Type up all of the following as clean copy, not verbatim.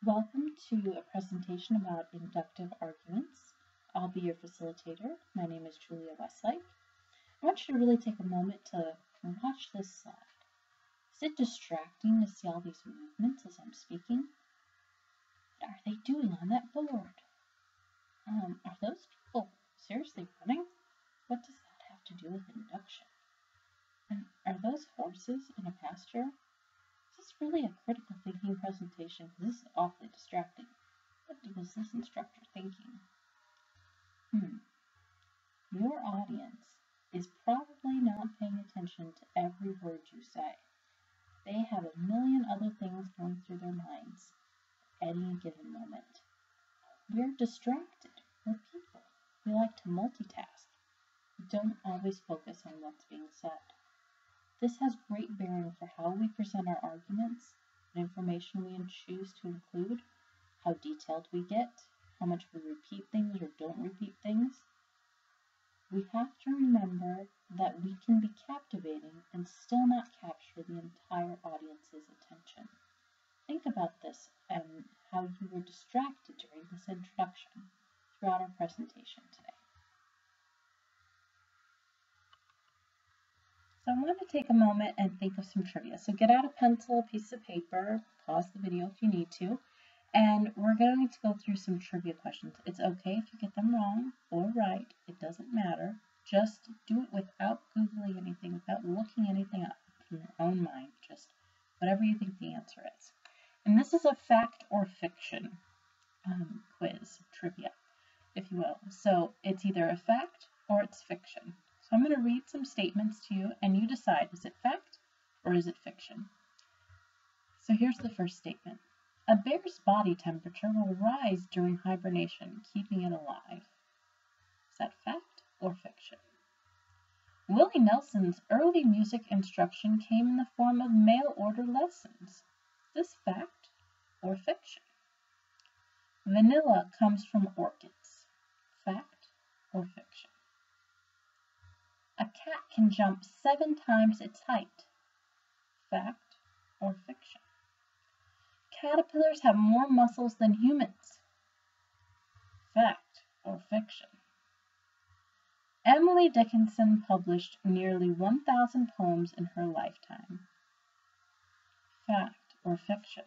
Welcome to a presentation about inductive arguments. I'll be your facilitator. My name is Julia Westlake. I want you to really take a moment to watch this slide. Is it distracting to see all these movements as I'm speaking? What are they doing on that board? Are those people seriously running? What does that have to do with induction? And are those horses in a pasture? Is this really a critical thinking presentation? Because this is awfully distracting. What was this instructor thinking? Your audience is probably not paying attention to every word you say. They have a million other things going through their minds at any given moment. We're distracted. We're people. We like to multitask. We don't always focus on what's being said. This has great bearing for how we present our arguments, what information we choose to include, how detailed we get, how much we repeat things or don't repeat things. We have to remember that we can be captivating and still not capture the entire audience's attention. Think about this and how you were distracted during this introduction throughout our presentation today. So I want to take a moment and think of some trivia. So get out a pencil, a piece of paper, pause the video if you need to, and we're going to go through some trivia questions. It's okay if you get them wrong or right, it doesn't matter. Just do it without Googling anything, without looking anything up from your own mind, just whatever you think the answer is. And this is a fact or fiction quiz, trivia, if you will. So it's either a fact or it's fiction. So I'm going to read some statements to you, and you decide, is it fact or is it fiction? So here's the first statement. A bear's body temperature will rise during hibernation, keeping it alive. Is that fact or fiction? Willie Nelson's early music instruction came in the form of mail-order lessons. Is this fact or fiction? Vanilla comes from orchids. Fact or fiction? A cat can jump 7 times its height. Fact or fiction? Caterpillars have more muscles than humans. Fact or fiction? Emily Dickinson published nearly 1,000 poems in her lifetime. Fact or fiction?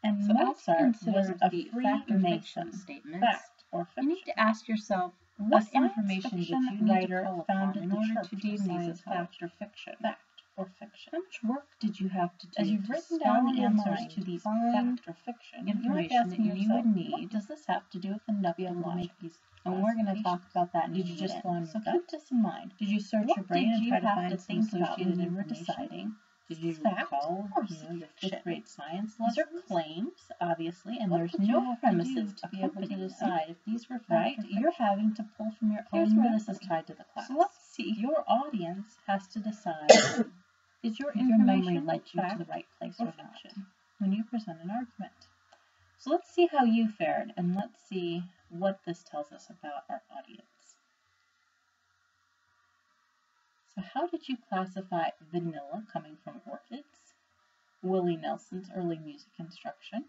And so Mozart was a Freemason. Statements. Fact or fiction? You need to ask yourself, What what information did you need to pull found upon in in order church to deem was these as fact or fiction? Fact or fiction? How much work did you have to do As you've to written down scour the your answers mind to these find fact or fiction, information that you would need what does this have to do with inductive to logic? make these And we're going to talk about that in Did a you just minute. go on So your keep gut? this in mind. Did you search What your brain did and you try to have find to some think about associated when you were information? deciding? Did you Fact recall, or your fiction? 5th grade science These are lessons? claims, obviously, and What there's would you no have to premises do to be able to accompany them? decide if these were fact Right? or fiction. You're having to pull from your Here's own where this is memory. tied to the class. So let's see. Your audience has to decide is your If your memory information led you to fact the right place or or not. fiction when you present an argument. So let's see how you fared, and let's see what this tells us about our audience. So how did you classify vanilla coming from orchids, Willie Nelson's early music instruction,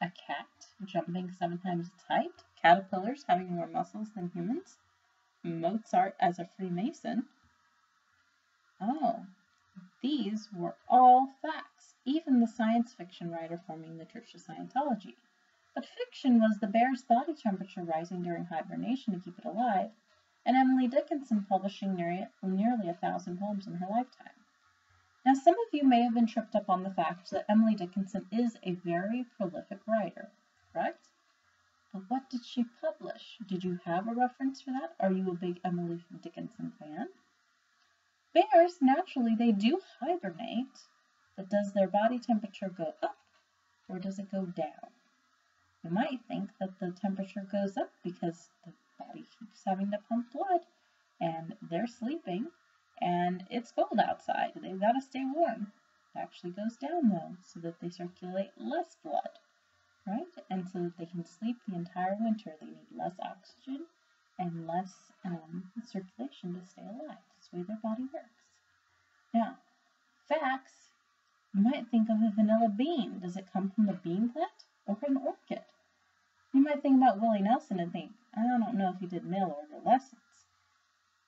a cat jumping 7 times its height, caterpillars having more muscles than humans, Mozart as a Freemason? Oh, these were all facts, even the science fiction writer forming the Church of Scientology. But fiction was the bear's body temperature rising during hibernation to keep it alive, and Emily Dickinson publishing nearly 1,000 poems in her lifetime. Now, some of you may have been tripped up on the fact that Emily Dickinson is a very prolific writer, correct? But what did she publish? Did you have a reference for that? Are you a big Emily Dickinson fan? Bears, naturally, they do hibernate, but does their body temperature go up or does it go down? You might think that the temperature goes up because the body keeps having to pump blood and they're sleeping and it's cold outside. They've got to stay warm. It actually goes down though, so that they circulate less blood, right? And so that they can sleep the entire winter. They need less oxygen and less circulation to stay alive. That's the way their body works. Now, facts, you might think of a vanilla bean. Does it come from the bean plant or from an orchid? You might think about Willie Nelson and think, I don't know if he did mail order lessons.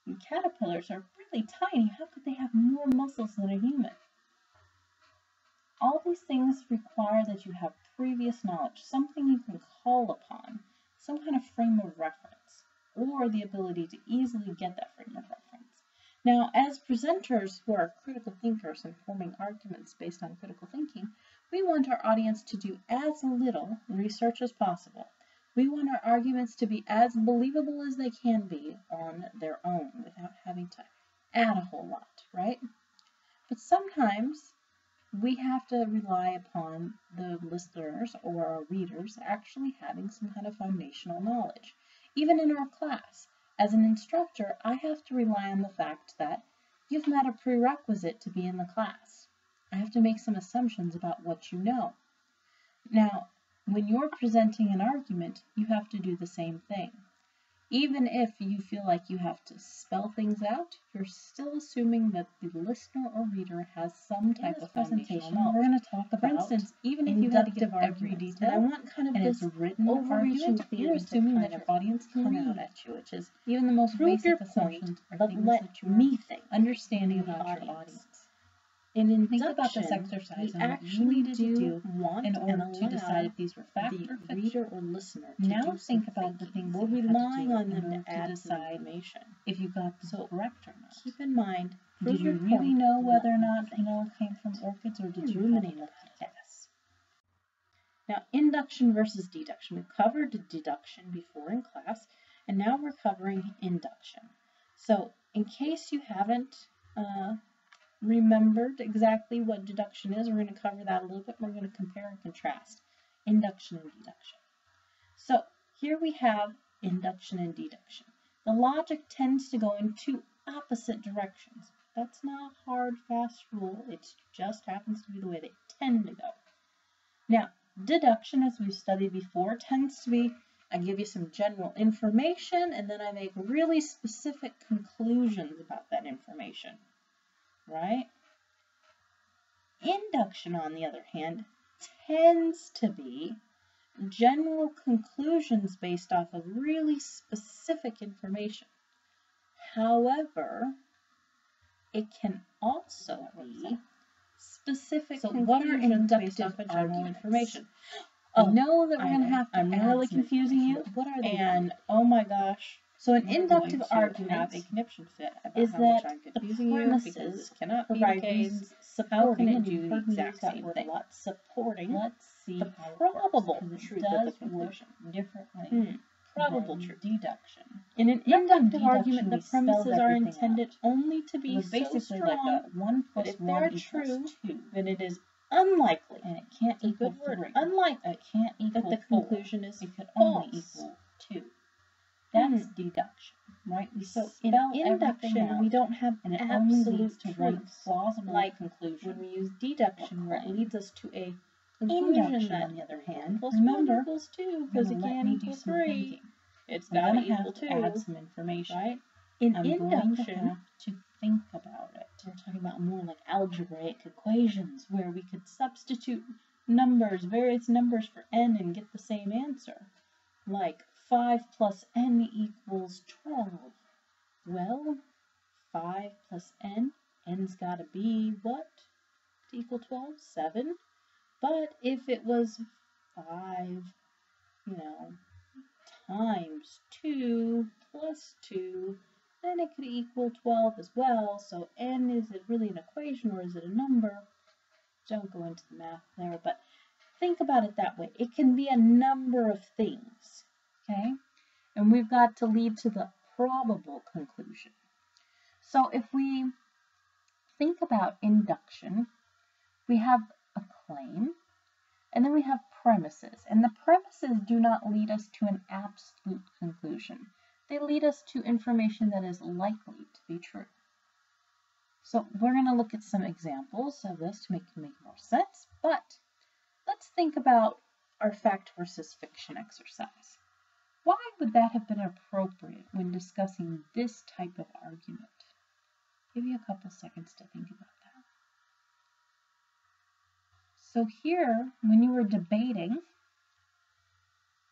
And caterpillars are really tiny. How could they have more muscles than a human? All these things require that you have previous knowledge, something you can call upon, some kind of frame of reference, or the ability to easily get that frame of reference. Now, as presenters who are critical thinkers and forming arguments based on critical thinking, we want our audience to do as little research as possible. We want our arguments to be as believable as they can be on their own without having to add a whole lot, right? But sometimes we have to rely upon the listeners or our readers actually having some kind of foundational knowledge. Even in our class, as an instructor, I have to rely on the fact that you've met a prerequisite to be in the class. I have to make some assumptions about what you know. Now, when you're presenting an argument, you have to do the same thing. Even if you feel like you have to spell things out, you're still assuming that the listener or reader has some type of foundational knowledge. We're going to talk about, for instance, even if you had to give every detail, I want kind of this written overreaching, you're assuming that your audience can come out at you, which is even the most basic assumptions, but let me think, understanding about your audience. In Induction, think about this exercise we and what you actually needed to do want in order and to decide if these were fact the or fiction. reader or listener to Now do think some about the thinking. things We're that you had to relying do on in them order to to add some decide information. if you got this So correct or not. keep in mind, Did you really know whether or not vanilla came from orchids, or did you ruminate have about it? Now, induction versus deduction. We've covered deduction before in class, and now we're covering induction. So, in case you haven't remembered exactly what deduction is, we're going to cover that a little bit. We're going to compare and contrast induction and deduction. So, here we have induction and deduction. The logic tends to go in two opposite directions. That's not a hard, fast rule. It just happens to be the way they tend to go. Now, deduction, as we've studied before, tends to be, I give you some general information, and then I make really specific conclusions about that information, right? Induction, on the other hand, tends to be general conclusions based off of really specific information. However, it can also be specific conclusions based off of general information. I know that we're going to have to I'm really confusing you. What are they? And oh my gosh. So an inductive argument a conniption fit about is how that much I'm the confusing you, because premises this cannot be provide the case. reasons How can supporting, it and do you've the heard me use exact that same word thing? a lot, supporting Let's see the how it probable works, 'cause truth it of does the conclusion. work differently. Probable than truth. Deduction. In an Remember in inductive argument, the deduction, we spelled premises are everything intended out. only to be It was so basically strong like a 1 that plus if 1 they're equals true, 2. then it is unlikely, And it can't it's a equal good word, 3. unlikely It can't that equal the 4. conclusion is It could only false. equal 2. That's deduction, right? We So spell in induction, everything out, we don't have and it only absolute leads to one truths. plausible Like conclusion. when we use deduction, where it claim. leads us to a conclusion Induction, that on the other hand, plus remember, 1 equals 2, because it can't equal 3. It's I'm got to going to equal have to 2, add some information. right? In I'm going to induction, have to think about it. we're talking about more like algebraic equations, where we could substitute numbers, various numbers for n and get the same answer. Like 5 plus n equals 12. Well, 5 plus n's got to be what to equal 12? 7. But if it was 5, times 2 plus 2, then it could equal 12 as well. So n, is it really an equation or is it a number? Don't go into the math there, but think about it that way. It can be a number of things, okay? And we've got to lead to the probable conclusion. So if we think about induction, we have a claim, and then we have premises. And the premises do not lead us to an absolute conclusion. They lead us to information that is likely to be true. So we're going to look at some examples of this to make more sense, but let's think about our fact versus fiction exercise. Why would that have been appropriate when discussing this type of argument? Give you a couple seconds to think about that. So here, when you were debating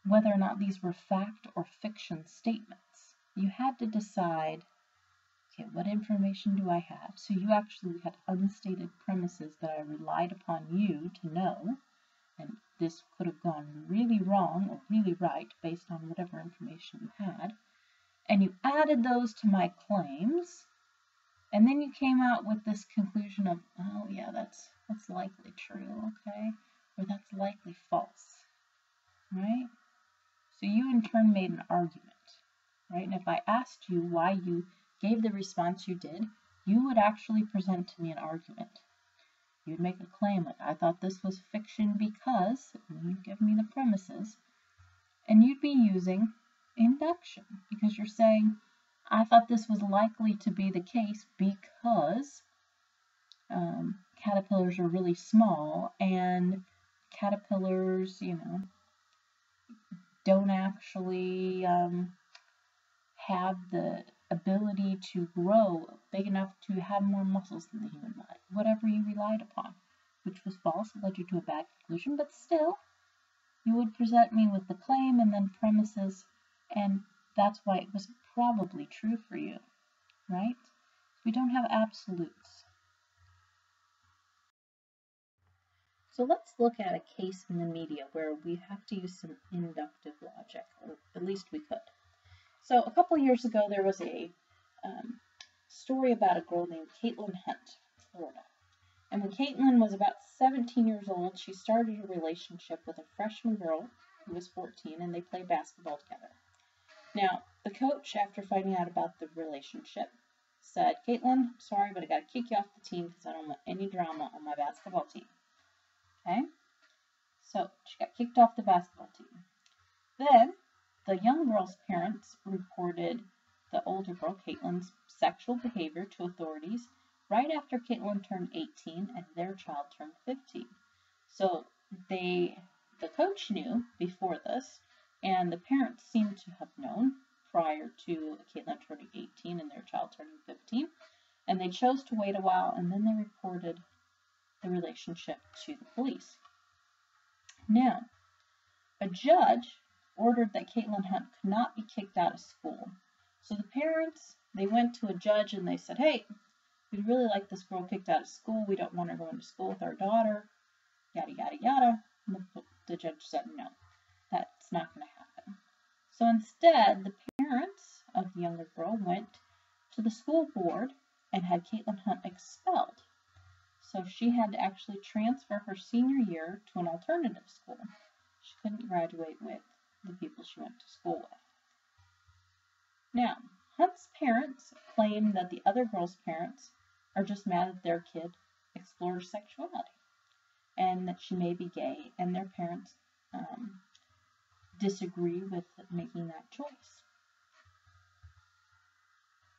whether or not these were fact or fiction statements, you had to decide, okay, what information do I have? So you actually had unstated premises that I relied upon you to know, and this could have gone really wrong or really right based on whatever information you had, and you added those to my claims, and then you came out with this conclusion of, oh yeah, that's likely true, okay, or that's likely false, right? So you in turn made an argument, right? And if I asked you why you gave the response you did, you would actually present to me an argument. You'd make a claim like, I thought this was fiction because, and you'd give me the premises, and you'd be using induction because you're saying, I thought this was likely to be the case because caterpillars are really small, and caterpillars, don't actually have the ability to grow big enough to have more muscles than the human body. Whatever you relied upon, which was false, led you to a bad conclusion, but still, you would present me with the claim and then premises, and that's why it was probably true for you, right? We don't have absolutes. So let's look at a case in the media where we have to use some inductive logic, or at least we could. So a couple years ago, there was a story about a girl named Caitlin Hunt, Florida. And when Caitlin was about 17 years old, she started a relationship with a freshman girl who was 14, and they played basketball together. Now, the coach, after finding out about the relationship, said, Caitlin, I'm sorry, but I got to kick you off the team because I don't want any drama on my basketball team. Okay? So she got kicked off the basketball team. Then the young girl's parents reported the older girl, Caitlin's, sexual behavior to authorities right after Caitlin turned 18 and their child turned 15. So the coach knew before this, and the parents seemed to have known prior to Caitlin turning 18 and their child turning 15, and they chose to wait a while, and then they reported the relationship to the police. Now, a judge ordered that Caitlin Hunt could not be kicked out of school. So the parents, they went to a judge and they said, hey, we'd really like this girl kicked out of school. We don't want her going to school with our daughter, yada, yada, yada. And the judge said, no, that's not going to happen. So instead, the parents of the younger girl went to the school board and had Caitlin Hunt expelled. So she had to actually transfer her senior year to an alternative school. She couldn't graduate with the people she went to school with. Now, Hunt's parents claim that the other girl's parents are just mad that their kid explores sexuality and that she may be gay, and their parents disagree with making that choice.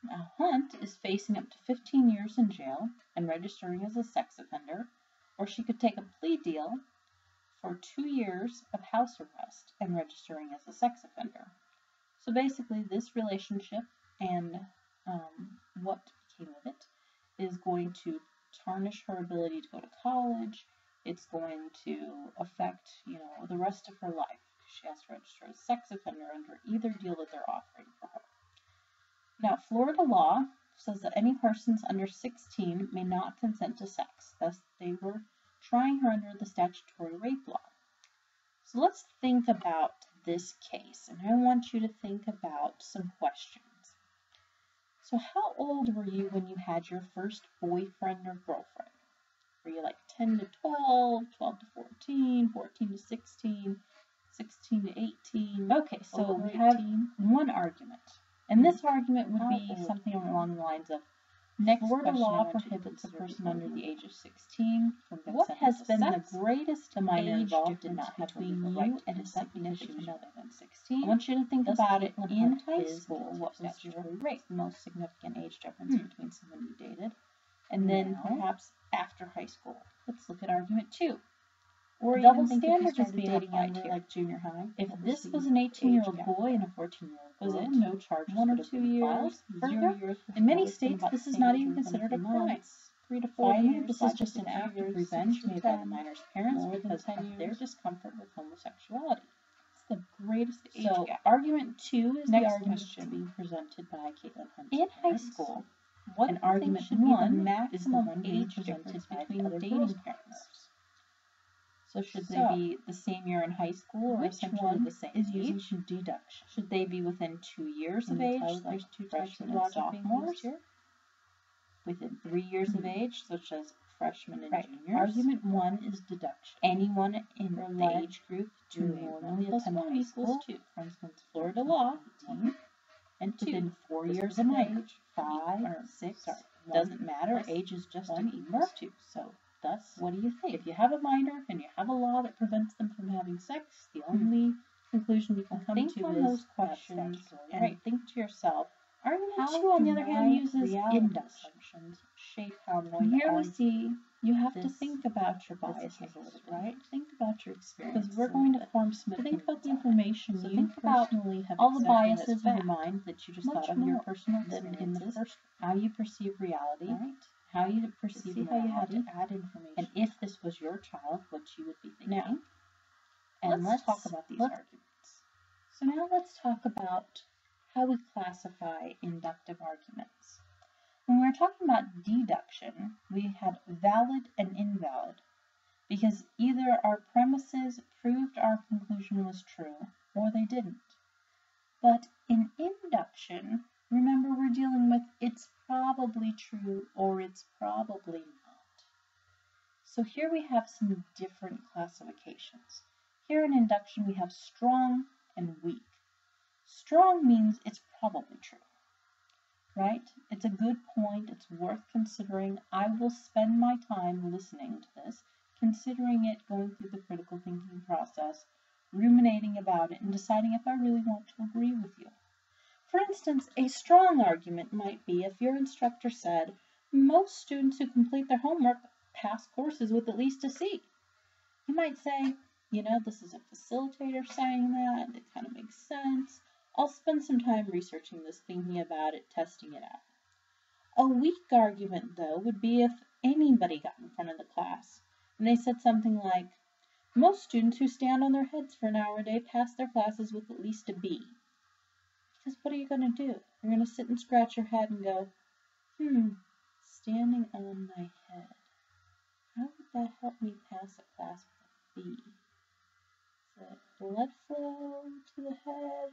Now, Hunt is facing up to 15 years in jail and registering as a sex offender, or she could take a plea deal for 2 years of house arrest and registering as a sex offender. So basically, this relationship and what became of it is going to tarnish her ability to go to college. It's going to affect, the rest of her life. She has to register as a sex offender under either deal that they're offering for her. Now, Florida law says that any persons under 16 may not consent to sex. Thus, they were trying her under the statutory rape law. So let's think about this case, and I want you to think about some questions. So how old were you when you had your first boyfriend or girlfriend? Were you like 10 to 12, 12 to 14, 14 to 16, 16 to 18? Okay, so we have one argument. And this argument would be something along the lines of, Florida law prohibits a person under the age of 16 from consent. What has been the greatest age difference between you and a significant other than 16? I want you to think about it in high school. What was your most significant age difference between someone you dated? And then perhaps after high school. Let's look at argument 2. Or Double even think if you standard is started being dating applied younger, here. like junior high. If this obviously was an 18-year-old age boy and a gap 14-year-old was girl, it no charges 1 or would have 2 been years filed. further? 0 years In many before, it's been states, about this the is same not age even within a considered a few crime. months. 3 to 4 Finally, years, this is 5 to just an 6 act of years, revenge 6 to made by the 10, minor's parents more than because 10 of their years. discomfort with homosexuality. It's the greatest age So, gap. argument 2 is Next the argument question. being presented by Caitlin Hunt's In high parents. school, what And do you think argument should be the 1 is the maximum one being age presented difference by between the other dating girl's partners? parents. So should they So, be the same year in high school or which essentially one the same is age? using deduction? Should they be within 2 years Can of you age, tell like there's two types of freshmen and logic being used sophomores? here? Within 3 years of Hmm. age, such as freshmen and Right. juniors? Argument 1 is deduction. Anyone in the Relate age group to who a normally 1 plus attend 1 high equals school, 2. for instance, Florida law, 1 and 2. Within 4 This years was a of minor. age, 5, Or, 6, sorry, 1 doesn't matter, plus age is just a 1 number. equals 2. So thus, what do you think? If you have a minor and you have a law that prevents them from having sex, the only conclusion you can come Think to on is those that's questions statutory and rape. Think to yourself, Argument how 2, on the do other hand, my uses reality induction. assumptions shape how I'm going And to here we argue see you have to this- think about your this biases case, a little bit. right? Think about your experience. Because we're going to form some to think about the opinions on it. information So you think about personally have all the accepted biases as in your fact, mind that you just much thought of your more personal than in the experiences, first how you perceive reality, right? how you perceive See how you had morality, to add information. and if this was your child, what you would be thinking. Now, and let's let's talk about these arguments. So now let's talk about how we classify inductive arguments. When we were talking about deduction, we had valid and invalid, because either our premises proved our conclusion was true, or they didn't. But in induction, remember we're dealing with it's probably true or it's probably not. So here we have some different classifications. Here in induction we have strong and weak. Strong means it's probably true, right? It's a good point, it's worth considering. I will spend my time listening to this, considering it, going through the critical thinking process, ruminating about it, and deciding if I really want to agree with you. For instance, a strong argument might be if your instructor said, most students who complete their homework pass courses with at least a C. You might say, you know, this is a facilitator saying that, it kind of makes sense. I'll spend some time researching this, thinking about it, testing it out. A weak argument, though, would be if anybody got in front of the class and they said something like, most students who stand on their heads for an hour a day pass their classes with at least a B. Because what are you going to do? You're going to sit and scratch your head and go, standing on my head. How would that help me pass a class with a B? Is it blood flow to the head?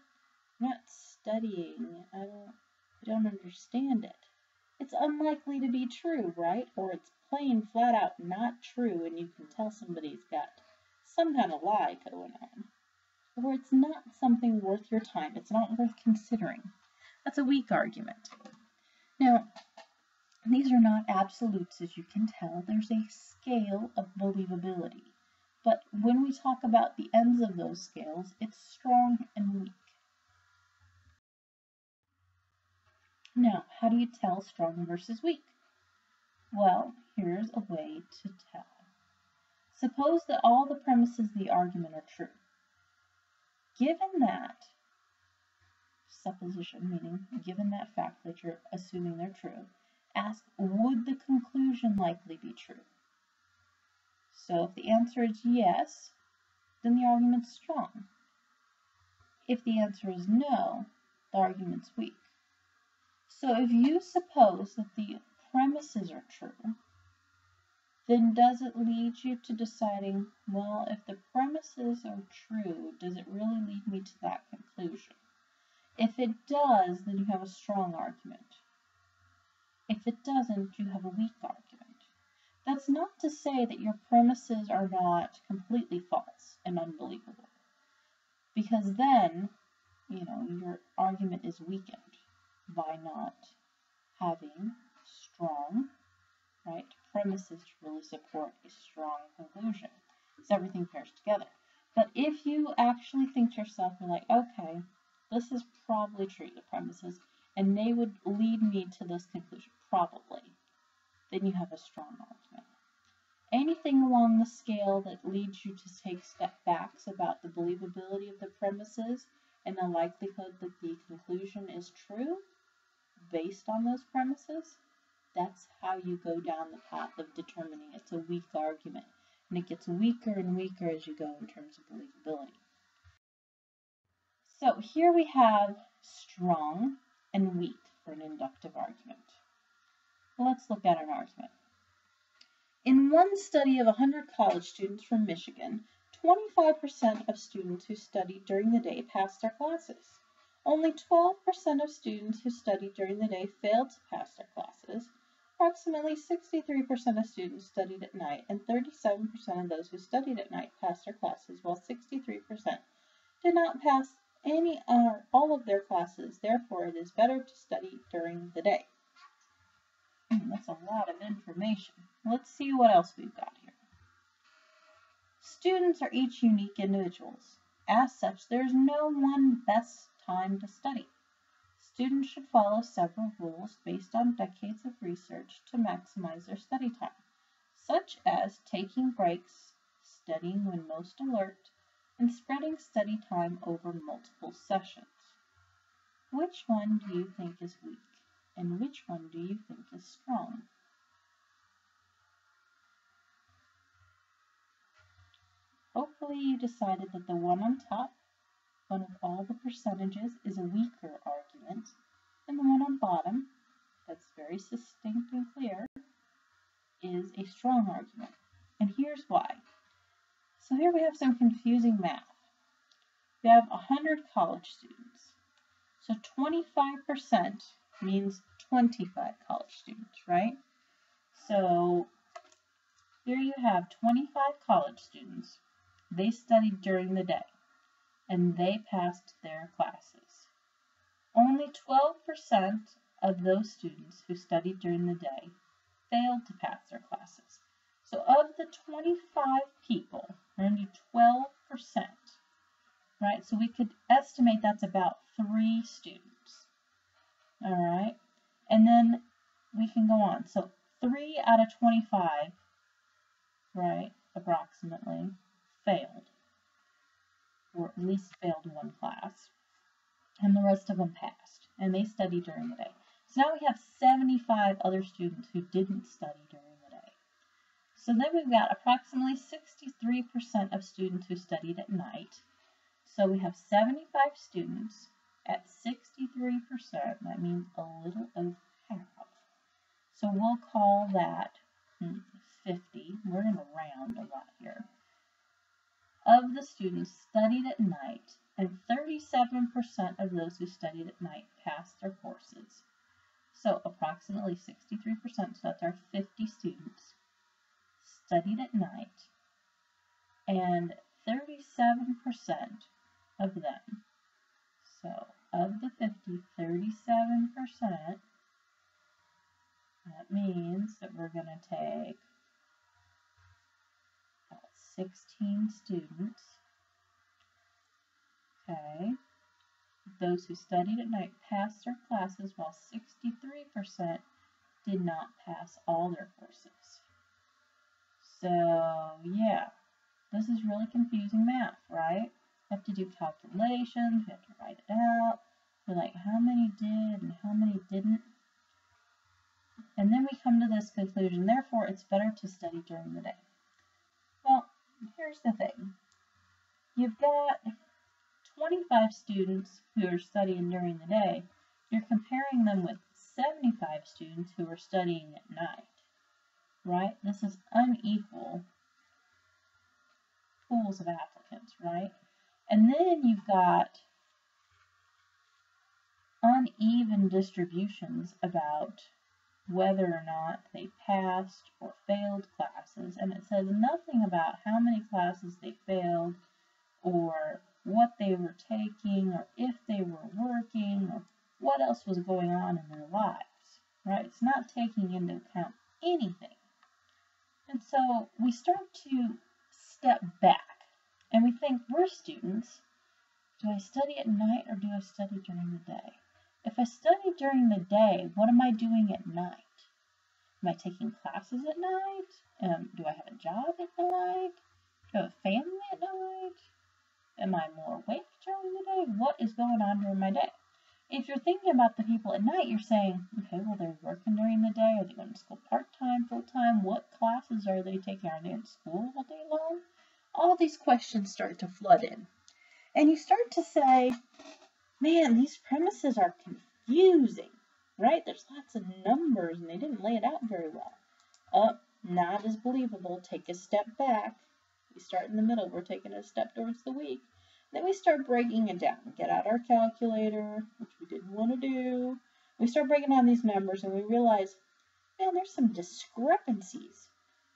I'm not studying. I don't understand it. It's unlikely to be true, right? Or it's plain flat out not true and you can tell somebody's got some kind of lie going on. Or it's not something worth your time. It's not worth considering. That's a weak argument. Now, these are not absolutes, as you can tell. There's a scale of believability. But when we talk about the ends of those scales, it's strong and weak. Now, how do you tell strong versus weak? Well, here's a way to tell. Suppose that all the premises of the argument are true. Given that supposition, meaning given that fact that you're assuming they're true, ask, would the conclusion likely be true? So if the answer is yes, then the argument's strong. If the answer is no, the argument's weak. So if you suppose that the premises are true, then does it lead you to deciding, well, if the premises are true, does it really lead me to that conclusion? If it does, then you have a strong argument. If it doesn't, you have a weak argument. That's not to say that your premises are not completely false and unbelievable, because then, your argument is weakened by not having strong, premises to really support a strong conclusion. So everything pairs together. But if you actually think to yourself, you're like, okay, this is probably true, the premises, and they would lead me to this conclusion, probably, then you have a strong argument. anything along the scale that leads you to take step backs about the believability of the premises and the likelihood that the conclusion is true based on those premises, that's how you go down the path of determining it's a weak argument. And it gets weaker and weaker as you go in terms of believability. So here we have strong and weak for an inductive argument. Well, let's look at an argument. In one study of 100 college students from Michigan, 25% of students who studied during the day passed their classes. Only 12% of students who studied during the day failed to pass their classes. Approximately 63% of students studied at night, and 37% of those who studied at night passed their classes, while 63% did not pass any or all of their classes. Therefore, it is better to study during the day. That's a lot of information. Let's see what else we've got here. Students are each unique individuals. As such, there is no one best time to study. Students should follow several rules based on decades of research to maximize their study time, such as taking breaks, studying when most alert, and spreading study time over multiple sessions. Which one do you think is weak, and which one do you think is strong? Hopefully you decided that the one on top, one with all the percentages, is a weaker argument, and the one on bottom, that's very succinct and clear, is a strong argument. And here's why. So here we have some confusing math. We have 100 college students. So 25% means 25 college students, right? So here you have 25 college students. They studied during the day, and they passed their classes. Only 12% of those students who studied during the day failed to pass their classes. So of the 25 people, we're going to do 12%, right? So we could estimate that's about 3 students, all right? And then we can go on. So 3 out of 25, right, approximately, failed, or at least failed one class, and the rest of them passed, and they studied during the day. So now we have 75 other students who didn't study during the day. So then we've got approximately 63% of students who studied at night. So we have 75 students at 63%, that means a little over half. So we'll call that 50, we're going to round a lot here, of the students studied at night, and 37% of those who studied at night passed their courses. So approximately 63%, so that's our 50 students, studied at night, and 37% of them, so of the 50, 37%, that means that we're going to take 16 students, okay, those who studied at night passed their classes, while 63% did not pass all their courses. So, yeah, this is really confusing math, right? We have to do calculations, we have to write it out. We're like, how many did and how many didn't? And then we come to this conclusion, therefore it's better to study during the day. Well, here's the thing. You've got 25 students who are studying during the day. You're comparing them with 75 students who are studying at night, right? This is unequal pools of applicants, right? And then you've got uneven distributions about whether or not they passed or failed classes, and it says nothing about how many classes they failed or what they were taking or if they were working or what else was going on in their lives, right? It's not taking into account anything. And so we start to step back and we think, we're students. Do I study at night or do I study during the day? If I study during the day, what am I doing at night? Am I taking classes at night? Do I have a job at night? Do I have a family at night? Am I more awake during the day? What is going on during my day? If you're thinking about the people at night, you're saying, okay, well, they're working during the day. Are they going to school part-time, full-time? What classes are they taking? Are they in school all day long? All these questions start to flood in. And you start to say, man, these premises are confusing, right? There's lots of numbers, and they didn't lay it out very well. Oh, not as believable. Take a step back. We start in the middle. We're taking a step towards the weak. Then we start breaking it down. Get out our calculator, which we didn't want to do. We start breaking down these numbers, and we realize, man, there's some discrepancies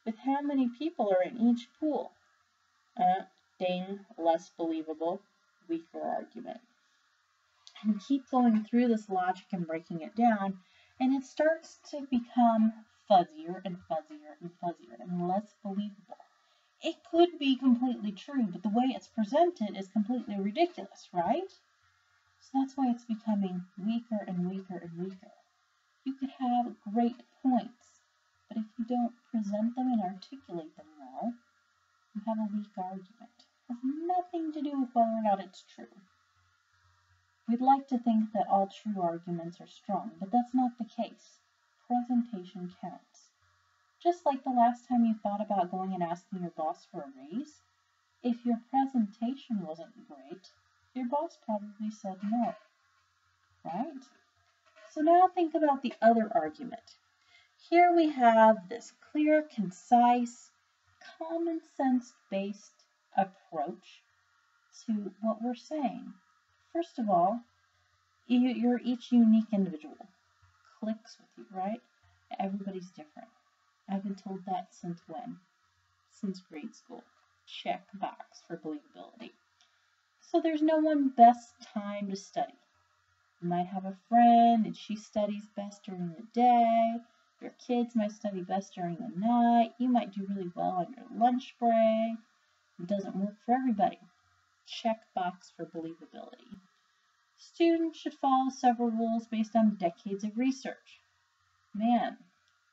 with how many people are in each pool. Ding, less believable, weaker argument. And keep going through this logic and breaking it down, and it starts to become fuzzier and fuzzier and fuzzier and less believable. It could be completely true, but the way it's presented is completely ridiculous, right? So that's why it's becoming weaker and weaker and weaker. You could have great points, but if you don't present them and articulate them well, you have a weak argument. It has nothing to do with whether or not it's true. We'd like to think that all true arguments are strong, but that's not the case. Presentation counts. Just like the last time you thought about going and asking your boss for a raise, if your presentation wasn't great, your boss probably said no, right? So now think about the other argument. Here we have this clear, concise, common sense-based approach to what we're saying. First of all, you're each unique individual. Clicks with you, right? Everybody's different. I've been told that since when? Since grade school. Check box for believability. So there's no one best time to study. You might have a friend and she studies best during the day. Your kids might study best during the night. You might do really well on your lunch break. It doesn't work for everybody. Check box for believability. Students should follow several rules based on decades of research. Man,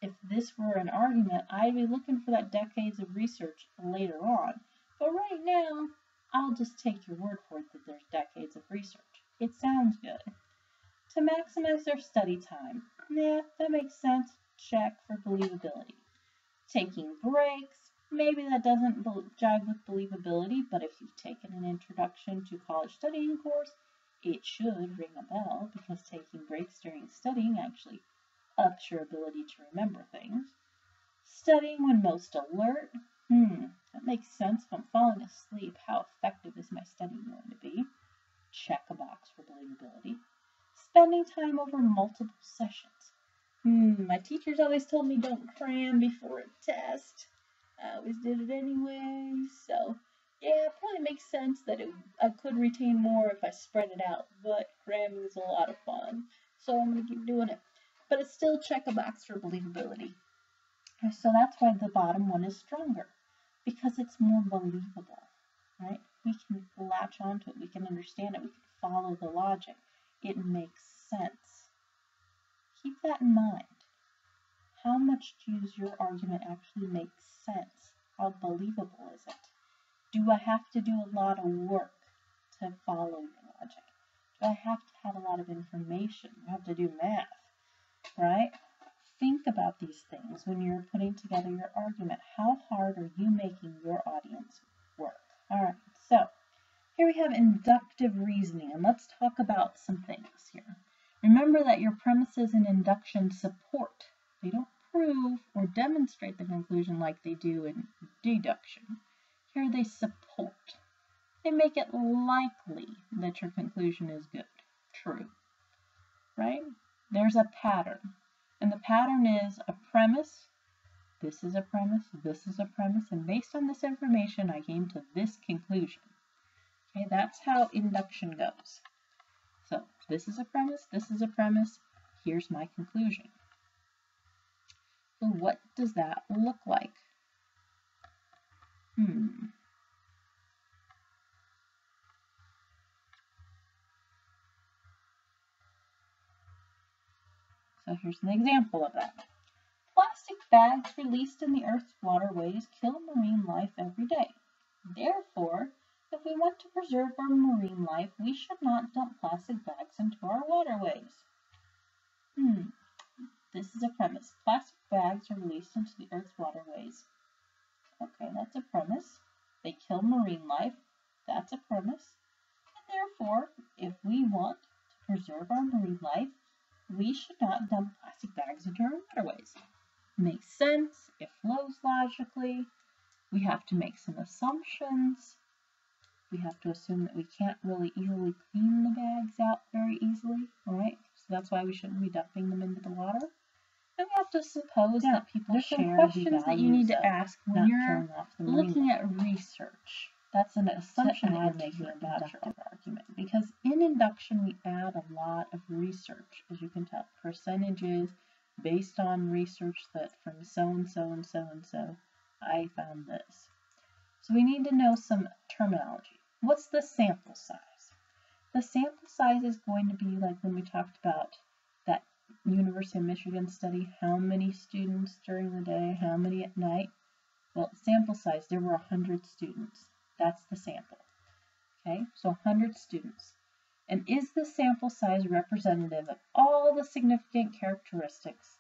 if this were an argument, I'd be looking for that decades of research later on. But right now, I'll just take your word for it that there's decades of research. It sounds good. To maximize their study time. Yeah, that makes sense. Check for believability. Taking breaks. Maybe that doesn't jive with believability, but if you've taken an introduction to college studying course, it should ring a bell because taking breaks during studying actually ups your ability to remember things. Studying when most alert. That makes sense. If I'm falling asleep, how effective is my studying going to be? Check a box for believability. Spending time over multiple sessions. My teachers always told me don't cram before a test. I always did it anyway, so yeah, it probably makes sense that I could retain more if I spread it out, but cramming is a lot of fun, so I'm going to keep doing it. But it's still check a box for believability. So that's why the bottom one is stronger, because it's more believable, right? We can latch onto it, we can understand it, we can follow the logic. It makes sense. Keep that in mind. How much does your argument actually make sense? How believable is it? Do I have to do a lot of work to follow your logic? Do I have to have a lot of information? Do I have to do math, right? Think about these things when you're putting together your argument. How hard are you making your audience work? All right, so here we have inductive reasoning, and let's talk about some things here. Remember that your premises in induction support. They don't prove or demonstrate the conclusion like they do in deduction. Here they support. They make it likely that your conclusion is good, true, right? There's a pattern, and the pattern is a premise. This is a premise, this is a premise, and based on this information, I came to this conclusion. Okay, that's how induction goes. So this is a premise, here's my conclusion. So what does that look like? So here's an example of that. Plastic bags released in the Earth's waterways kill marine life every day. Therefore, if we want to preserve our marine life, we should not dump plastic bags into our waterways. This is a premise. Plastic bags are released into the Earth's waterways. Okay, that's a premise. They kill marine life. That's a premise. And therefore, if we want to preserve our marine life, we should not dump plastic bags into our waterways. Makes sense. It flows logically. We have to make some assumptions. We have to assume that we can't really easily clean the bags out very easily, right? So that's why we shouldn't be dumping them into the water. And we have to suppose that people share the questions that you need to ask when you're looking at research. That's an assumption that you're making about your argument. Because in induction, we add a lot of research, as you can tell. Percentages based on research that from so-and-so and so-and-so, I found this. So we need to know some terminology. What's the sample size? The sample size is going to be like when we talked about that University of Michigan study, how many students during the day, how many at night. Well, sample size, there were 100 students. That's the sample. Okay, so 100 students. And is the sample size representative of all the significant characteristics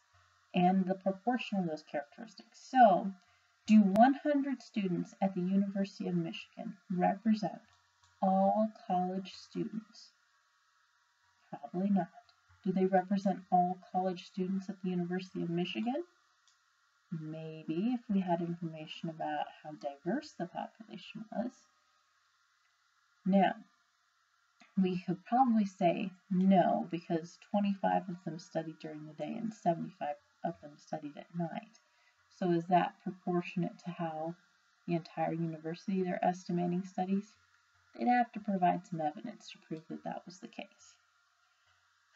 and the proportion of those characteristics? So, do 100 students at the University of Michigan represent all college students? Probably not. Do they represent all college students at the University of Michigan? Maybe, if we had information about how diverse the population was. Now, we could probably say no, because 25 of them studied during the day and 75 of them studied at night. So is that proportionate to how the entire university they're estimating studies? They'd have to provide some evidence to prove that that was the case.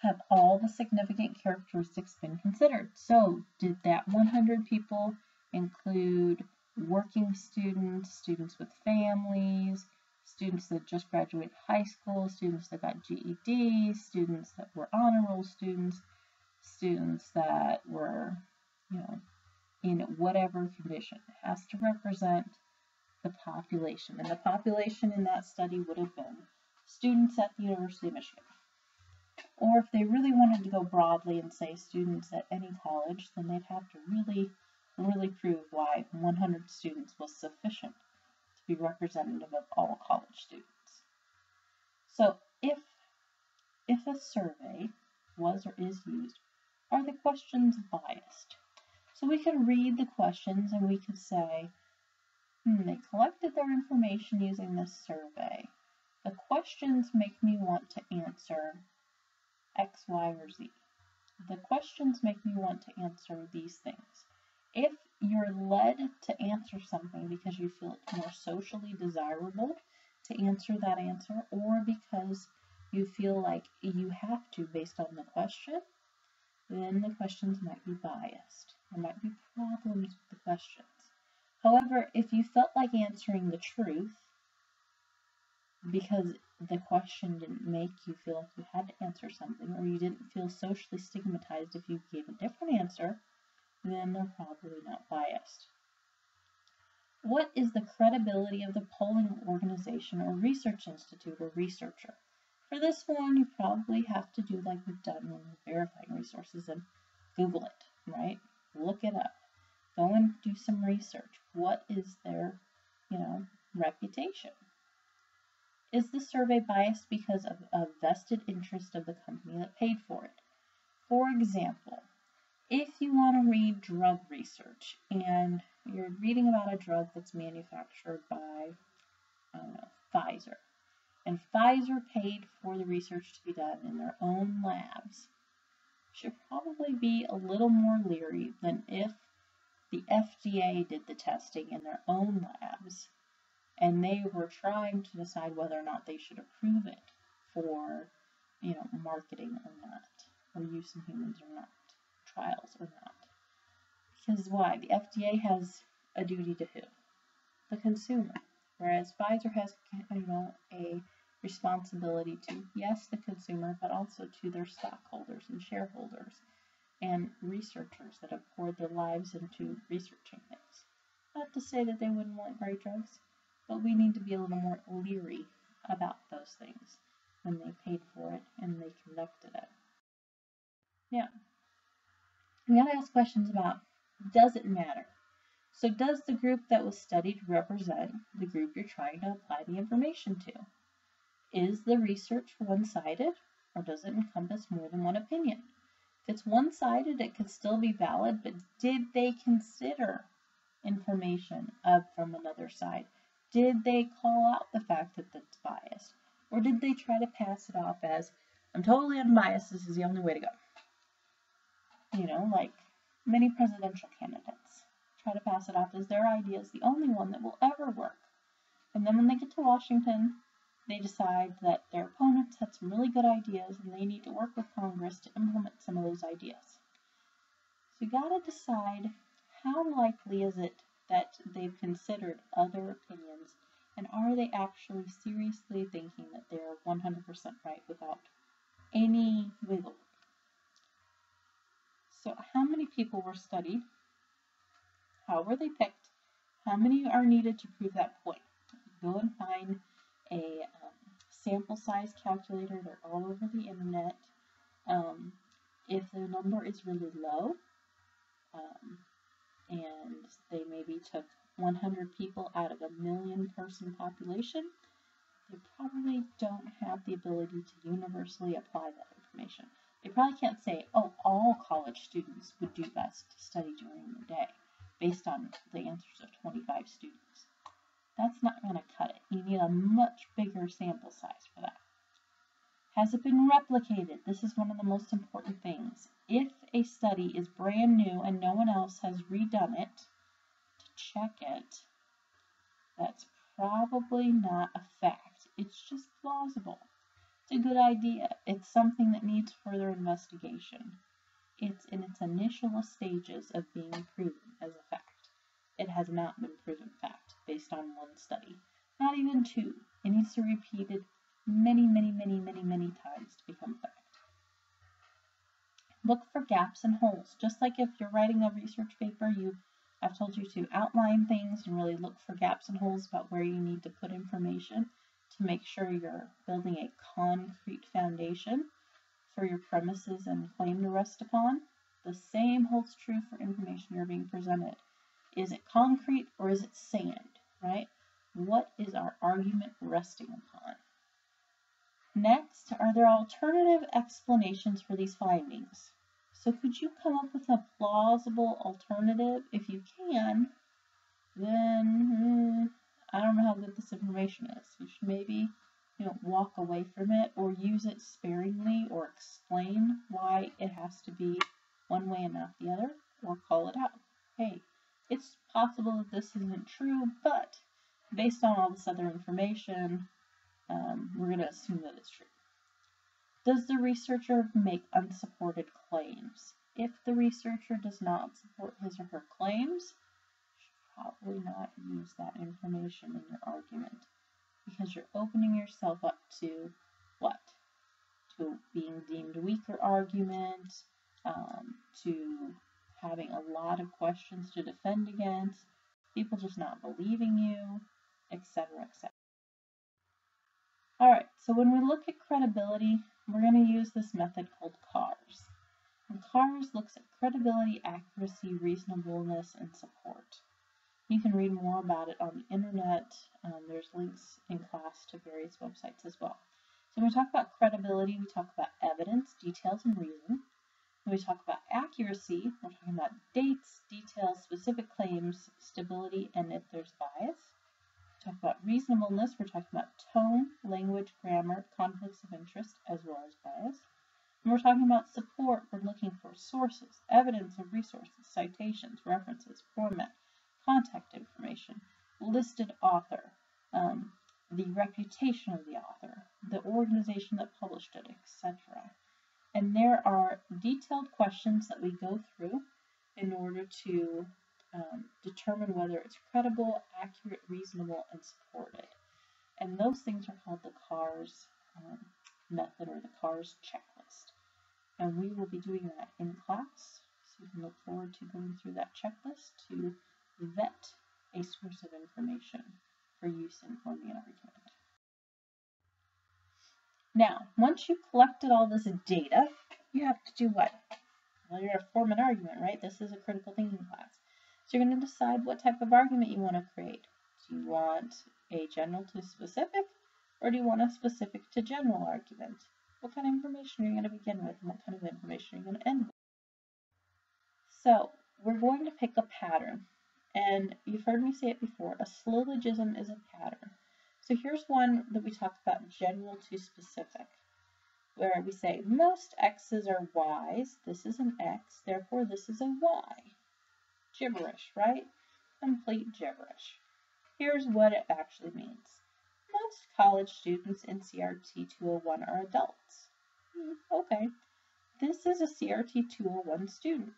Have all the significant characteristics been considered? So did that 100 people include working students, students with families, students that just graduated high school, students that got GEDs, students that were honor roll students, students that were, in whatever condition? It has to represent the population. And the population in that study would have been students at the University of Michigan. Or if they really wanted to go broadly and say students at any college, then they'd have to really prove why 100 students was sufficient to be representative of all college students. So if a survey was or is used, are the questions biased? So we can read the questions and we could say, they collected their information using this survey. The questions make me want to answer X, Y, or Z. The questions make me want to answer these things. If you're led to answer something because you feel it's more socially desirable to answer that answer, or because you feel like you have to based on the question, then the questions might be biased. There might be problems with the questions. However, if you felt like answering the truth because the question didn't make you feel like you had to answer something, or you didn't feel socially stigmatized if you gave a different answer, then they're probably not biased. What is the credibility of the polling organization or research institute or researcher? For this one, you probably have to do like we've done when we're verifying resources and Google it, right? Look it up. Go and do some research. What is their, reputation? Is the survey biased because of a vested interest of the company that paid for it? For example, if you want to read drug research and you're reading about a drug that's manufactured by, Pfizer, and Pfizer paid for the research to be done in their own labs, should probably be a little more leery than if the FDA did the testing in their own labs and they were trying to decide whether or not they should approve it for, marketing or not, or use in humans or not, trials or not. Because why? The FDA has a duty to who? The consumer. Whereas Pfizer has, a responsibility to, yes, the consumer, but also to their stockholders and shareholders. and researchers that have poured their lives into researching things. Not to say that they wouldn't want great drugs, but we need to be a little more leery about those things when they paid for it and they conducted it. Now, we gotta ask questions about, does it matter? So does the group that was studied represent the group you're trying to apply the information to? Is the research one-sided, or does it encompass more than one opinion? If it's one-sided, it could still be valid, but did they consider information from another side? Did they call out the fact that it's biased? Or did they try to pass it off as, I'm totally unbiased, this is the only way to go? You know, like many presidential candidates try to pass it off as their idea is the only one that will ever work. And then when they get to Washington, they decide that their opponents had some really good ideas and they need to work with Congress to implement some of those ideas. So you gotta decide, how likely is it that they've considered other opinions, and are they actually seriously thinking that they're 100% right without any wiggle room? So how many people were studied? How were they picked? How many are needed to prove that point? Go and find a sample size calculator. They're all over the internet. If the number is really low, and they maybe took 100 people out of a 1 million person population, they probably don't have the ability to universally apply that information. They probably can't say, oh, all college students would do best to study during the day based on the answers of 25 students. That's not going to cut it. You need a much bigger sample size for that. Has it been replicated? This is one of the most important things. If a study is brand new and no one else has redone it to check it, that's probably not a fact. It's just plausible. It's a good idea. It's something that needs further investigation. It's in its initial stages of being proven as a fact. It has not been proven fact based on one study. Not even two. It needs to be repeated many times to become fact. Look for gaps and holes. Just like if you're writing a research paper, I've told you to outline things and really look for gaps and holes about where you need to put information to make sure you're building a concrete foundation for your premises and claim to rest upon. The same holds true for information you're being presented. Is it concrete or is it sand, right? What is our argument resting upon? Next, are there alternative explanations for these findings? So could you come up with a plausible alternative? If you can, then I don't know how good this information is. You should maybe walk away from it or use it sparingly or explain why it has to be one way and not the other, or call it out. Hey, it's possible that this isn't true, but based on all this other information, we're going to assume that it's true. Does the researcher make unsupported claims? If the researcher does not support his or her claims, you should probably not use that information in your argument, because you're opening yourself up to what? To being deemed weaker argument, to having a lot of questions to defend against, people just not believing you, etc., etc. Alright, so when we look at credibility, we're going to use this method called CARS. And CARS looks at credibility, accuracy, reasonableness, and support. You can read more about it on the internet. There's links in class to various websites as well. So when we talk about credibility, we talk about evidence, details, and reason. When we talk about accuracy, we're talking about dates, details, specific claims, stability, and if there's bias. We talk about reasonableness, we're talking about tone, language, grammar, conflicts of interest, as well as bias. When we're talking about support, we're looking for sources, evidence of resources, citations, references, format, contact information, listed author, the reputation of the author, the organization that published it, etc. And there are detailed questions that we go through in order to determine whether it's credible, accurate, reasonable, and supported. And those things are called the CARS method or the CARS checklist. And we will be doing that in class, so you can look forward to going through that checklist to vet a source of information for use in forming an argument. Now, once you've collected all this data, you have to do what? Well, you're going to form an argument, right? This is a critical thinking class. So you're going to decide what type of argument you want to create. Do you want a general to specific, or do you want a specific to general argument? What kind of information are you going to begin with, and what kind of information are you going to end with? So we're going to pick a pattern, and you've heard me say it before, a syllogism is a pattern. So here's one that we talked about, general to specific, where we say most x's are y's, this is an x, therefore this is a y. Gibberish, right? Complete gibberish. Here's what it actually means. Most college students in CRT 201 are adults. Okay, this is a CRT 201 student.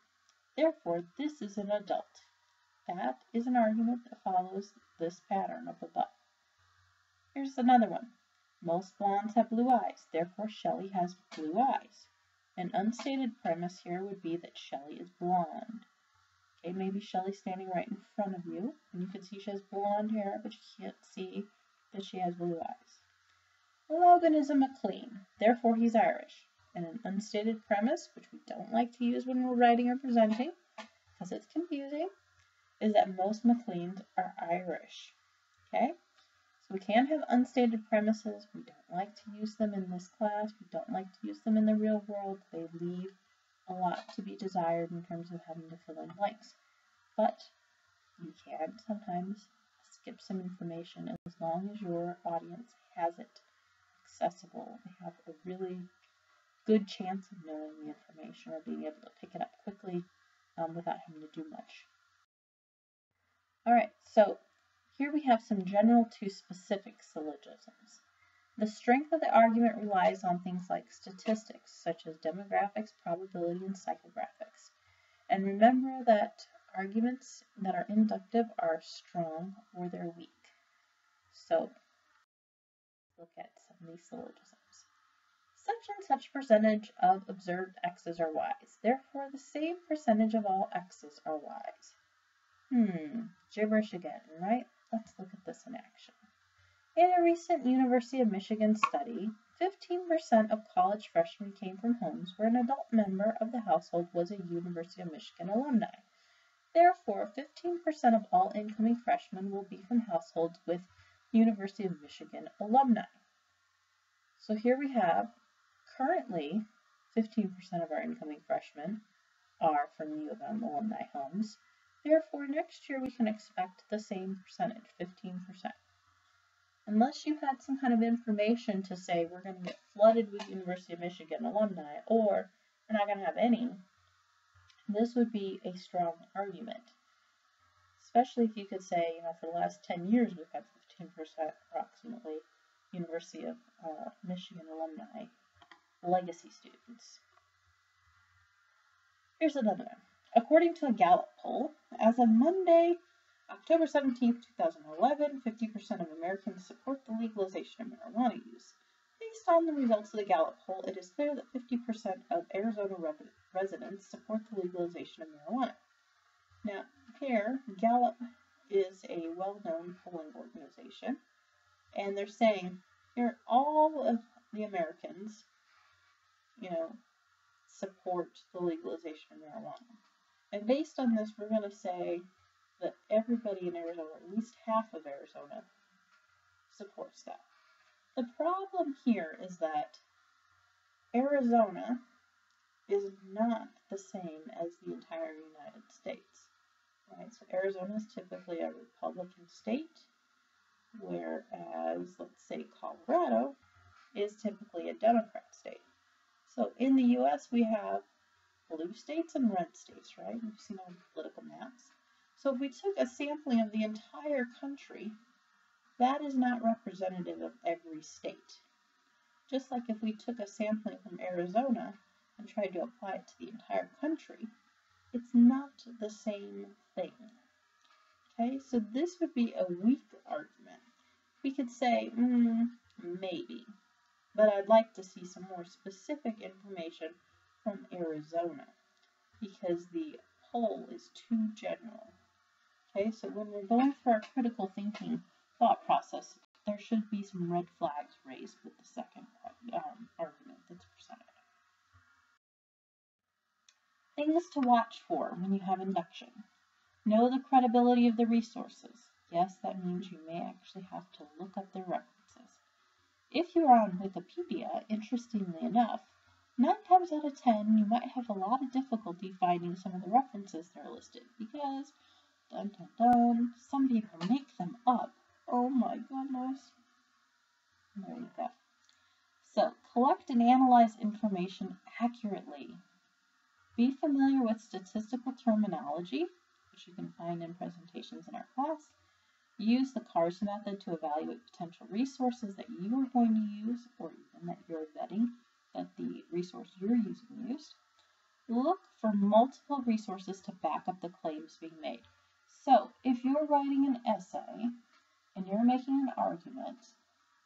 Therefore, this is an adult. That is an argument that follows this pattern up above. Here's another one. Most blondes have blue eyes. Therefore, Shelley has blue eyes. An unstated premise here would be that Shelley is blonde. Okay, maybe Shelley's standing right in front of you, and you can see she has blonde hair, but you can't see that she has blue eyes. Logan is a McLean, therefore he's Irish. And an unstated premise, which we don't like to use when we're writing or presenting, because it's confusing, is that most McLeans are Irish. Okay? So we can have unstated premises. We don't like to use them in this class. We don't like to use them in the real world. They leave a lot to be desired in terms of having to fill in blanks. But you can sometimes skip some information as long as your audience has it accessible. They have a really good chance of knowing the information or being able to pick it up quickly without having to do much. All right, so here we have some general to specific syllogisms. The strength of the argument relies on things like statistics, such as demographics, probability, and psychographics. And remember that arguments that are inductive are strong or they're weak. So look at some of these syllogisms. Such and such percentage of observed x's are y's. Therefore, the same percentage of all x's are y's. Gibberish again, right? Let's look at this in action. In a recent University of Michigan study, 15% of college freshmen came from homes where an adult member of the household was a University of Michigan alumni. Therefore, 15% of all incoming freshmen will be from households with University of Michigan alumni. So here we have, currently, 15% of our incoming freshmen are from U of M alumni homes. Therefore, next year we can expect the same percentage, 15%. Unless you had some kind of information to say we're going to get flooded with University of Michigan alumni, or we're not going to have any, this would be a strong argument. Especially if you could say, for the last 10 years we've had 15% approximately University of Michigan alumni legacy students. Here's another one. According to a Gallup poll, as of Monday, October 17, 2011, 50% of Americans support the legalization of marijuana use. Based on the results of the Gallup poll, it is clear that 50% of Arizona residents support the legalization of marijuana. Now, here, Gallup is a well-known polling organization, and they're saying here all of the Americans, support the legalization of marijuana. And based on this, we're going to say that everybody in Arizona, at least half of Arizona, supports that. The problem here is that Arizona is not the same as the entire United States. Right? So Arizona is typically a Republican state, whereas, let's say, Colorado is typically a Democrat state. So in the U.S., we have blue states and red states, right? We've seen on political maps. So if we took a sampling of the entire country, that is not representative of every state. Just like if we took a sampling from Arizona and tried to apply it to the entire country, it's not the same thing. Okay, so this would be a weak argument. We could say, maybe, but I'd like to see some more specific information from Arizona because the poll is too general. Okay, so when we're going for our critical thinking thought process, there should be some red flags raised with the second argument that's presented. Things to watch for when you have induction. Know the credibility of the resources. Yes, that means you may actually have to look up their references. If you are on Wikipedia, interestingly enough, 9 times out of 10, you might have a lot of difficulty finding some of the references that are listed because, dun dun dun, some people make them up. Oh my goodness. There you go. So, collect and analyze information accurately. Be familiar with statistical terminology, which you can find in presentations in our class. Use the CARS method to evaluate potential resources that you are going to use, or even that you're vetting that the resource you're using used. Look for multiple resources to back up the claims being made. So, if you're writing an essay and you're making an argument,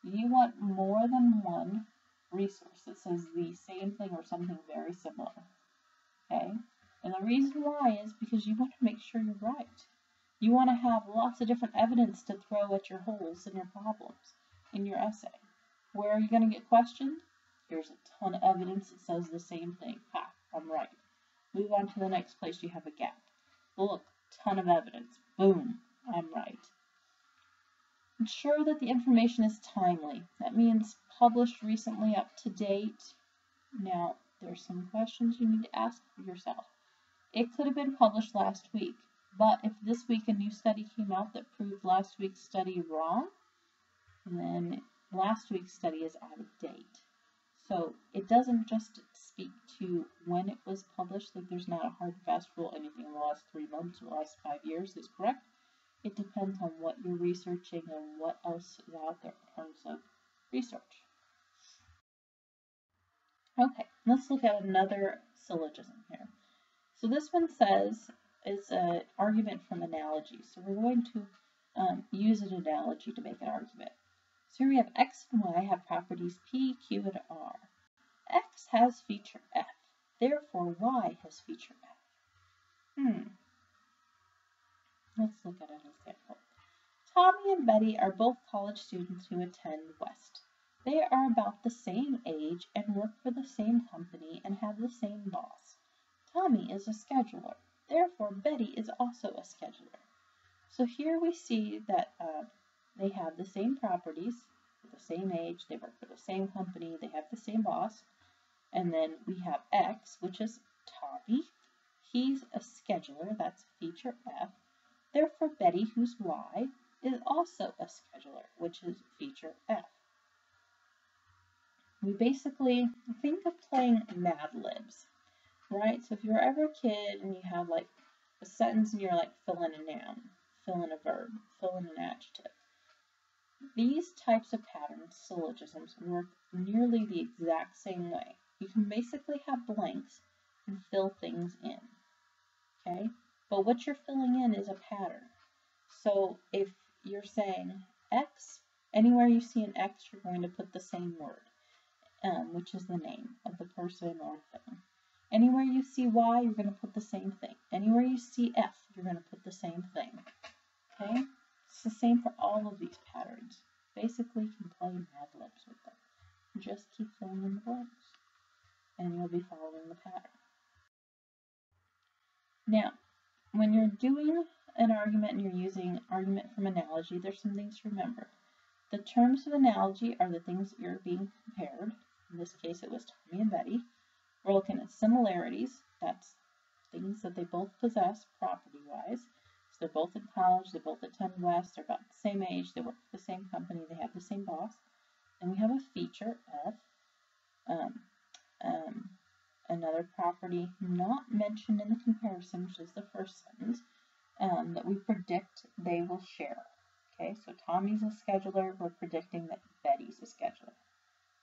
you want more than one resource that says the same thing or something very similar. Okay? And the reason why is because you want to make sure you're right. You want to have lots of different evidence to throw at your holes in your problems in your essay. Where are you going to get questioned? Here's a ton of evidence that says the same thing. Ha, I'm right. Move on to the next place you have a gap. Look, ton of evidence. Boom, I'm right. Ensure that the information is timely. That means published recently, up to date. Now, there's some questions you need to ask yourself. It could have been published last week, but if this week a new study came out that proved last week's study wrong, then last week's study is out of date. So it doesn't just speak to when it was published, like there's not a hard and fast rule, anything in the last 3 months or the last 5 years is correct. It depends on what you're researching and what else is out there in terms of research. Okay, let's look at another syllogism here. So this one says, it's an argument from analogy. So we're going to use an analogy to make an argument. So here we have x and y have properties p, q, and r. X has feature f, therefore y has feature f. Let's look at an example. Tommy and Betty are both college students who attend West. They are about the same age and work for the same company and have the same boss. Tommy is a scheduler, therefore Betty is also a scheduler. So here we see that they have the same properties, the same age, they work for the same company, they have the same boss. And then we have X, which is Tommy. He's a scheduler, that's feature F. Therefore Betty, who's Y, is also a scheduler, which is feature F. We basically think of playing Mad Libs, right? So if you're ever a kid and you have like a sentence and you're like fill in a noun, fill in a verb, fill in an adjective. These types of patterns, syllogisms, work nearly the exact same way. You can basically have blanks and fill things in, okay? But what you're filling in is a pattern. So if you're saying X, anywhere you see an X, you're going to put the same word, which is the name of the person or thing. Anywhere you see Y, you're going to put the same thing. Anywhere you see F, you're going to put the same thing, okay? It's the same for all of these patterns. Basically, you can play Mad Libs with them. Just keep filling in the blanks, and you'll be following the pattern. Now, when you're doing an argument and you're using argument from analogy, there's some things to remember. The terms of analogy are the things that you're being compared. In this case, it was Tommy and Betty. We're looking at similarities. That's things that they both possess property-wise. So they're both in college, they both attend West, they're about the same age, they work for the same company, they have the same boss. And we have a feature, F, another property not mentioned in the comparison, which is the first sentence, that we predict they will share. Okay, so Tommy's a scheduler, we're predicting that Betty's a scheduler.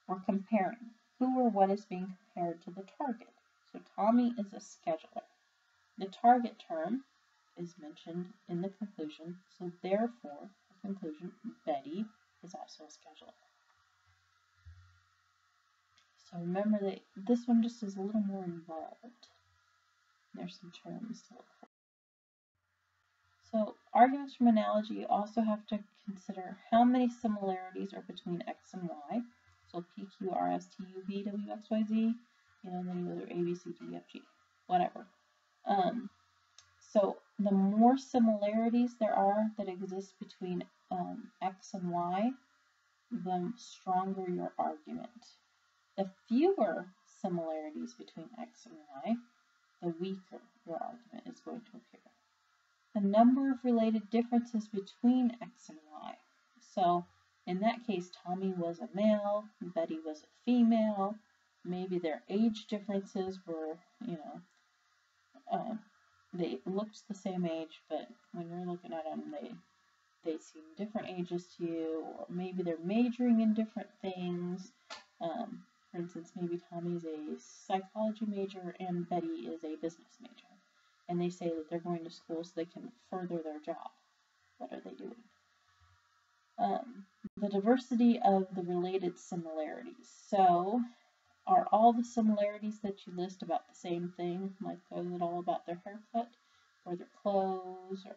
We're comparing who or what is being compared to the target. So Tommy is a scheduler. The target term is mentioned in the conclusion, so therefore, the conclusion, Betty is also a scheduler. So remember that this one just is a little more involved. There's some terms to look for. So arguments from analogy, you also have to consider how many similarities are between x and y. So p, q, r, s, t, u, v, w, x, y, z. Then you go through a, b, c, d, e, f, g, whatever. So the more similarities there are that exist between x and y, the stronger your argument. The fewer similarities between x and y, the weaker your argument is going to appear. The number of related differences between x and y. So in that case, Tommy was a male, Betty was a female. Maybe their age differences were, they looked the same age, but when you're looking at them, they seem different ages to you, or maybe they're majoring in different things. For instance, maybe Tommy's a psychology major and Betty is a business major. And they say that they're going to school so they can further their job. What are they doing? The diversity of the related similarities. So, are all the similarities that you list about the same thing? Like, is it all about their haircut or their clothes? Or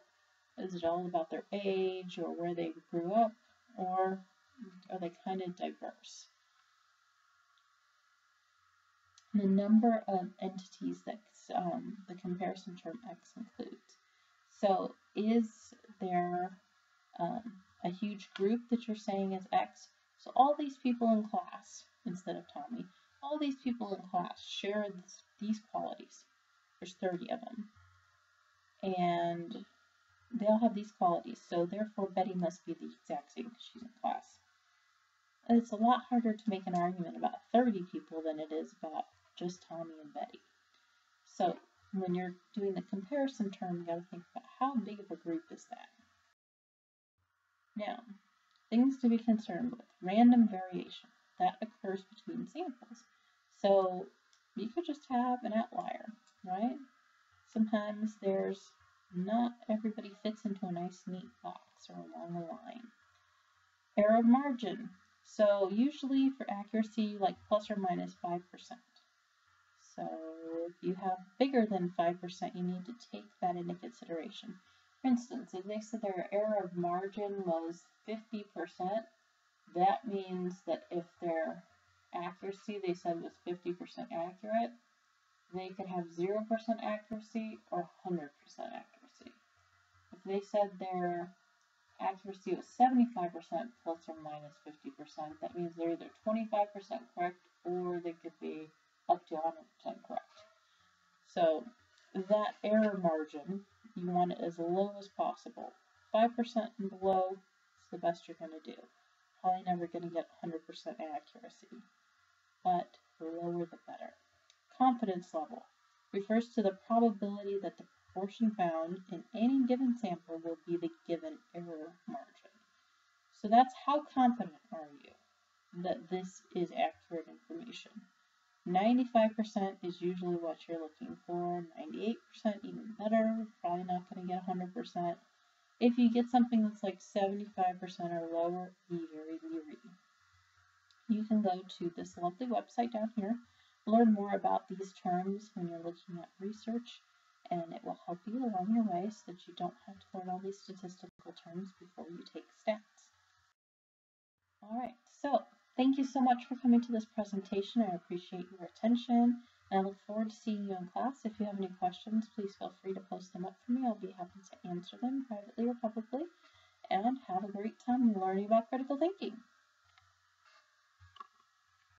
is it all about their age or where they grew up? Or are they kind of diverse? The number of entities that the comparison term x includes. So is there a huge group that you're saying is x? So all these people in class, instead of Tommy, all these people in class share these qualities. There's 30 of them. And they all have these qualities, so therefore Betty must be the exact same because she's in class. And it's a lot harder to make an argument about 30 people than it is about just Tommy and Betty. So when you're doing the comparison term, you got to think about how big of a group is that. Now, things to be concerned with. Random variation. That occurs between samples. So you could just have an outlier, right? Sometimes there's not everybody fits into a nice neat box or along the line. Error of margin. So usually for accuracy, you like plus or minus 5%. So if you have bigger than 5%, you need to take that into consideration. For instance, if they said their error of margin was 50%, that means that if their accuracy they said was 50% accurate, they could have 0% accuracy or 100% accuracy. If they said their accuracy was 75% plus or minus 50%, that means they're either 25% correct or they could be up to 100% correct. So that error margin, you want it as low as possible. 5% and below is the best you're going to do. Probably never going to get 100% accuracy, but the lower the better. Confidence level refers to the probability that the proportion found in any given sample will be the given error margin. So that's how confident are you that this is accurate information. 95% is usually what you're looking for. 98% even better. Probably not going to get 100%. If you get something that's like 75% or lower, be very leery. You can go to this lovely website down here, learn more about these terms when you're looking at research, and it will help you along your way so that you don't have to learn all these statistical terms before you take stats. Alright, so thank you so much for coming to this presentation. I appreciate your attention, and I look forward to seeing you in class. If you have any questions, please feel free to post them up for me. I'll be happy to answer them privately or publicly. And have a great time learning about critical thinking.